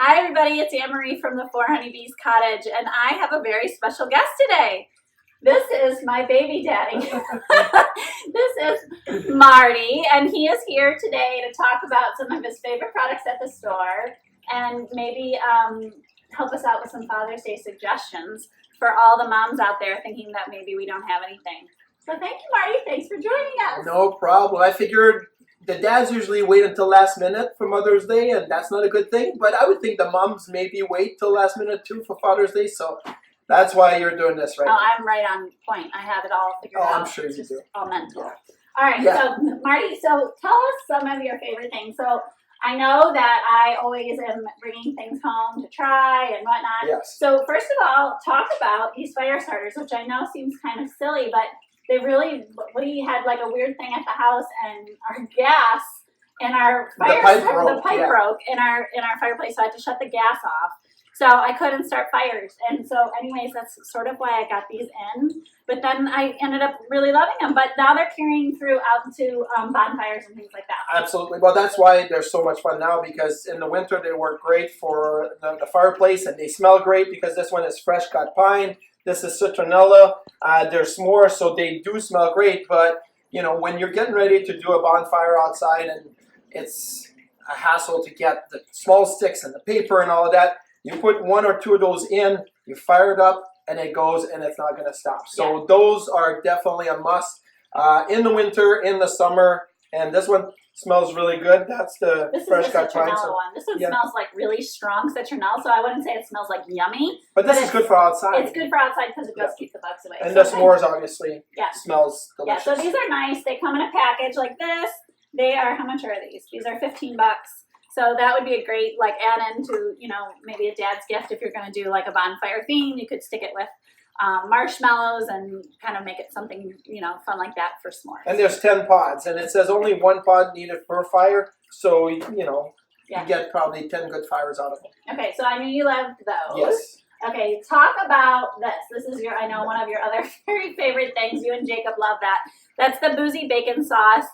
Hi everybody, it's Anne-Marie from the Four Honeybees Cottage, and I have a very special guest today. This is my baby daddy. This is Marty, and he is here today to talk about some of his favorite products at the store and maybe help us out with some Father's Day suggestions for all the moms out there thinking that maybe we don't have anything. So thank you, Marty. Thanks for joining us. No problem. I figured the dads usually wait until last minute for Mother's Day, and that's not a good thing. But I would think the moms maybe wait till last minute too for Father's Day. So that's why you're doing this right now. I'm right on point. I have it all figured out. I'm sure you do. All mental. Yeah. All right, Yeah. So Marty, so tell us some of your favorite things. So I know that I always am bringing things home to try and whatnot. Yes. So first of all, talk about these fire starters, which I know seems kind of silly, but they really, we had like a weird thing at the house, and our gas and our fire the pipe broke in our fireplace, so I had to shut the gas off. So I couldn't start fires. And so anyways, that's sort of why I got these in. But then I ended up really loving them. But now they're carrying through out to bonfires and things like that. Absolutely. Well, that's why they're so much fun now, because in the winter they work great for the fireplace, and they smell great because this one is fresh cut pine. This is citronella. They're s'mores, so they do smell great. But, you know, when you're getting ready to do a bonfire outside and it's a hassle to get the small sticks and the paper and all of that, you put one or two of those in, you fire it up, and it goes, and it's not going to stop. So those are definitely a must in the winter, in the summer. And this one smells really good. That's the fresh cut pine. One. This one smells like really strong citronella, so I wouldn't say it smells like yummy. But this is good for outside. It's good for outside because it does keep the bugs away. And the s'mores obviously smells delicious. Yeah, so these are nice. They come in a package like this. They are, how much are these? These are $15. So that would be a great like add-in to, you know, maybe a dad's gift if you're going to do like a bonfire theme. You could stick it with marshmallows and kind of make it something, you know, fun like that for s'mores. And there's 10 pods, and it says only 1 pod needed per fire. So, you know, you get probably 10 good fires out of them. Okay, so I knew you loved those. Yes. Okay, talk about this. This is your, I know, one of your other very favorite things. You and Jacob love that. That's the Boozy bacon sauce.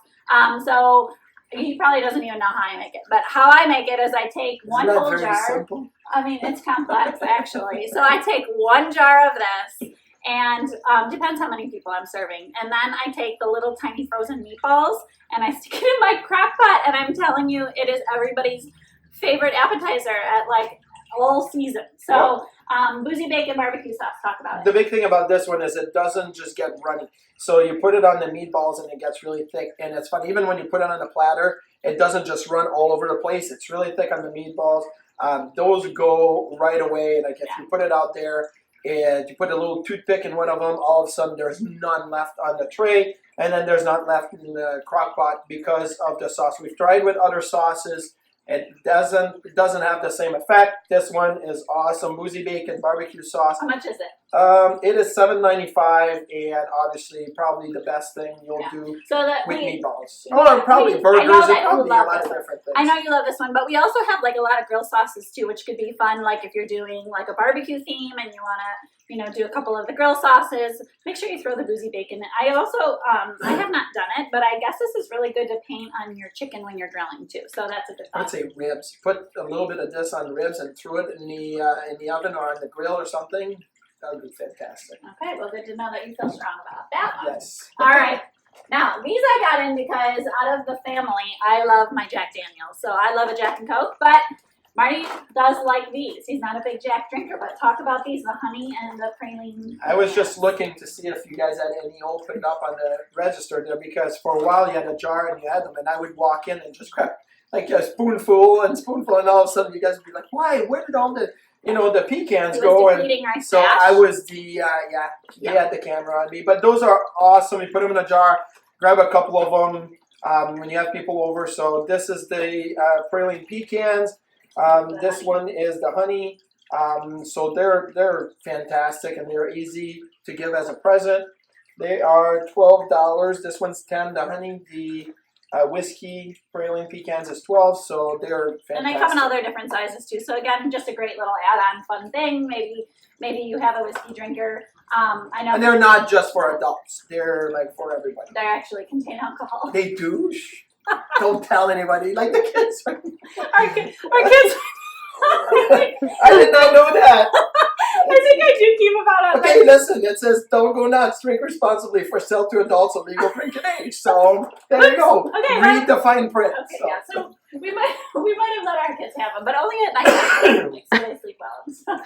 So he probably doesn't even know how I make it, but how I make it is I take one whole jar. Simple? I mean, it's complex actually. So I take 1 jar of this, and depends how many people I'm serving. And then I take the little tiny frozen meatballs and I stick it in my crock pot, and I'm telling you, it is everybody's favorite appetizer at like all season. So Boozy bacon barbecue sauce, talk about it. The big thing about this one is it doesn't just get runny. So you put it on the meatballs and it gets really thick, and it's fun. Even when you put it on the platter, it doesn't just run all over the place. It's really thick on the meatballs. Those go right away. Like if you put it out there and you put a little toothpick in one of them, all of a sudden there's none left on the tray, and then there's not left in the crock pot because of the sauce. We've tried with other sauces. It doesn't have the same effect. This one is awesome. Boozy bacon barbecue sauce. How much is it? It is $7.95, and obviously probably the best thing you'll do with meatballs. Or probably burgers. It could be a lot of different things. I know you love this one, but we also have like a lot of grill sauces too, which could be fun. Like if you're doing like a barbecue theme and you want to, you know, do a couple of the grill sauces, make sure you throw the Boozy bacon in. I also, I have not done it, but I guess this is really good to paint on your chicken when you're grilling too. So that's a good thought. I'd say ribs. Put a little bit of this on ribs and throw it in the oven or on the grill or something. That would be fantastic. Okay, well, good to know that you feel strong about that one. Yes. All right. Now, these I got in because out of the family, I love my Jack Daniels. So I love a Jack and Coke, but Marty does like these. He's not a big Jack drinker, but talk about these, the honey and the praline. I was just looking to see if you guys had any opened up on the register there, because for a while you had a jar and you had them, and I would walk in and just grab like a spoonful, and all of a sudden you guys would be like, why? Where did all the, you know, the pecans go? And so I was the, they had the camera on me. But those are awesome. You put them in a jar, grab a couple of them when you have people over. So this is the praline pecans. This one is the honey. So they're fantastic, and they're easy to give as a present. They are $12. This one's $10. The honey, the whiskey praline pecans is $12. So they're fantastic. And they come in all their different sizes too. So again, just a great little add-on fun thing. Maybe you have a whiskey drinker. I know. And they're not just for adults. They're like for everybody. They actually contain alcohol. They do. Don't tell anybody. Like the kids. Our kids. I did not know that. I think I do keep about it. Okay, listen, it says don't go nuts, drink responsibly for sale to adults of legal drinking age. So there you go. Okay, read the fine print. Okay, so. yeah, so we might have let our kids have them, but only at night, like, so they sleep well. So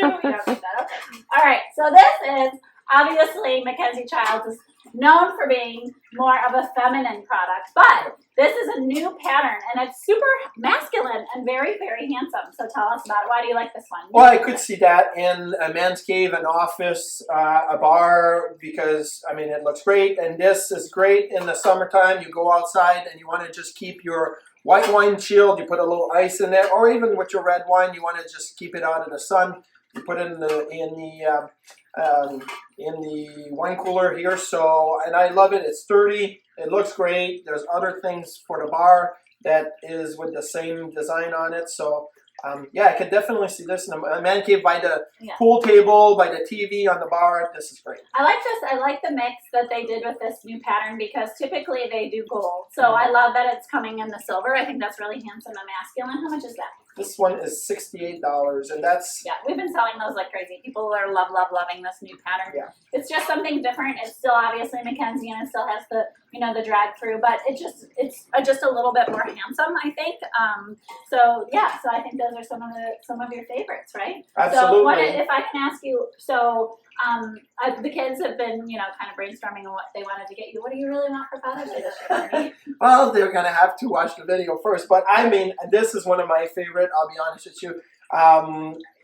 maybe we don't need that. Okay. All right, so this is obviously Mackenzie Childs is known for being more of a feminine product, but this is a new pattern and it's super masculine and very, very handsome. So tell us about it. Why do you like this one? Well, I could see that in a man's cave, an office, a bar, because, I mean, it looks great. And this is great in the summertime. You go outside and you want to just keep your white wine chilled. You put a little ice in there, or even with your red wine, you want to just keep it out of the sun. You put it in the wine cooler here. So, and I love it. It's sturdy. It looks great. There's other things for the bar that is with the same design on it. So, yeah, I could definitely see this in a man cave by the pool table, by the TV on the bar. This is great. I like this. I like the mix that they did with this new pattern because typically they do gold. So I love that it's coming in the silver. I think that's really handsome and masculine. How much is that? This one is $68, and that's... Yeah, we've been selling those like crazy. People are loving this new pattern. Yeah. It's just something different. It's still obviously Mackenzie, and it still has the, the drag through, but it's just a little bit more handsome, I think. So yeah, so I think those are some of your favorites, right? Absolutely. So if I can ask you, the kids have been, kind of brainstorming on what they wanted to get you. What do you really want for Father's Day this year, Marty? Well, they're going to have to watch the video first, but I mean, this is one of my favorite, I'll be honest with you.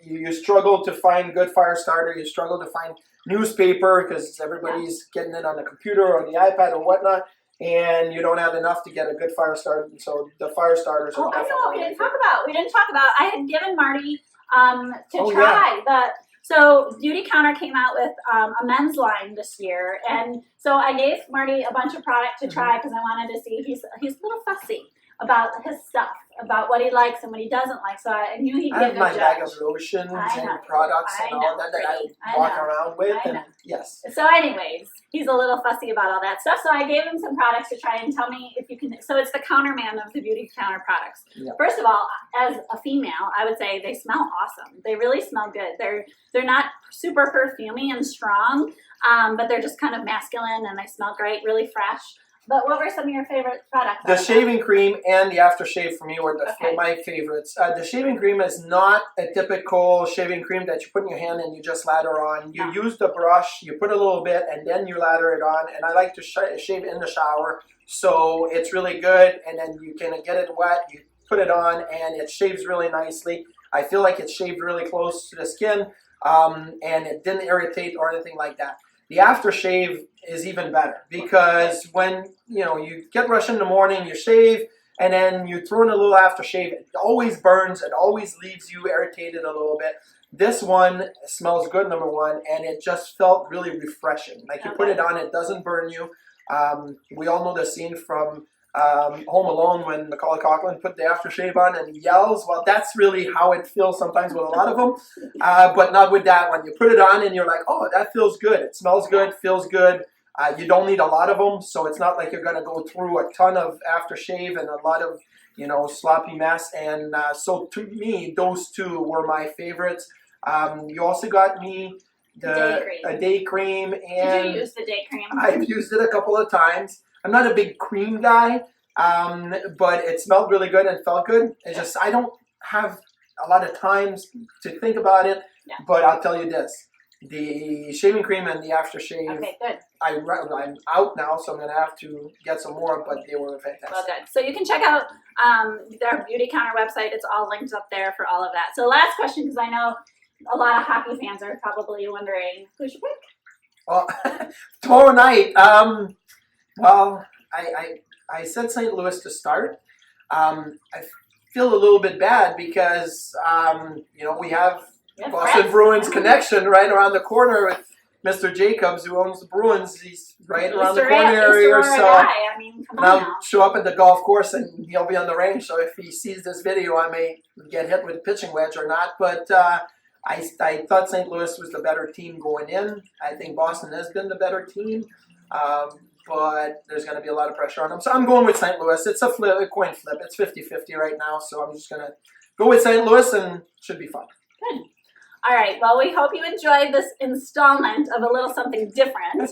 You struggle to find good fire starter, you struggle to find newspaper because everybody's getting it on the computer or the iPad or whatnot, and you don't have enough to get a good fire starter, so the fire starters are definitely... I know, we didn't talk about, I had given Marty to try So Beautycounter came out with a men's line this year, and so I gave Marty a bunch of product to try because I wanted to see. He's a little fussy about his stuff, about what he likes and what he doesn't like. So I knew he'd be a good judge. I have my bag of lotions and products and all that I walk around with. And yes. So anyways, he's a little fussy about all that stuff. So I gave him some products to try and tell me if you can. So it's the Counterman of the Beautycounter products. Yep. First of all, as a female, I would say they smell awesome. They really smell good. They're not super perfumey and strong, but they're just kind of masculine and they smell great, really fresh. But what were some of your favorite products? The shaving cream and the aftershave for me were my favorites. The shaving cream is not a typical shaving cream that you put in your hand and you just lather on. You use the brush, you put a little bit, and then you lather it on. And I like to shave in the shower, so it's really good. And then you can get it wet, you put it on, and it shaves really nicely. I feel like it shaved really close to the skin, and it didn't irritate or anything like that. The aftershave is even better because when you get brushed in the morning, you shave, and then you throw in a little aftershave. It always burns. It always leaves you irritated a little bit. This one smells good, number one, and it just felt really refreshing. Like you put it on, it doesn't burn you. We all know the scene from Home Alone when Macaulay Culkin put the aftershave on and he yells. Well, that's really how it feels sometimes with a lot of them, but not with that one. You put it on and you're like, oh, that feels good. It smells good, feels good. You don't need a lot of them, so it's not like you're going to go through a ton of aftershave and a lot of, sloppy mess. And so to me, those two were my favorites. You also got me a day cream. And did you use the day cream? I've used it a couple of times. I'm not a big cream guy, but it smelled really good and felt good. It's just I don't have a lot of times to think about it, but I'll tell you this. The shaving cream and the aftershave, okay, good. I'm out now, so I'm going to have to get some more, but they were fantastic. Well, good. So you can check out their Beautycounter website. It's all linked up there for all of that. So last question, because I know a lot of hockey fans are probably wondering, who should pick? Well, tomorrow night, well, I said St. Louis to start. I feel a little bit bad because, we have Boston Bruins connection right around the corner with Mr. Jacobs, who owns the Bruins. He's right around the corner here. So I'll show up at the golf course and he'll be on the range. So if he sees this video, I may get hit with a pitching wedge or not. But I thought St. Louis was the better team going in. I think Boston has been the better team. But there's going to be a lot of pressure on them. So I'm going with St. Louis. It's a coin flip. It's 50-50 right now, so I'm just going to go with St. Louis and it should be fun. Good. All right. Well, we hope you enjoyed this installment of a little something different.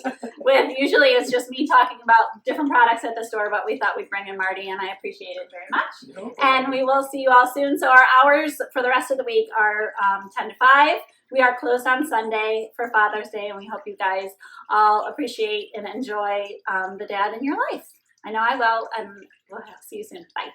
Usually it's just me talking about different products at the store, but we thought we'd bring in Marty, and I appreciate it very much. And we will see you all soon. So our hours for the rest of the week are 10 to 5. We are closed on Sunday for Father's Day, and we hope you guys all appreciate and enjoy the dad in your life. I know I will, and we'll see you soon. Bye.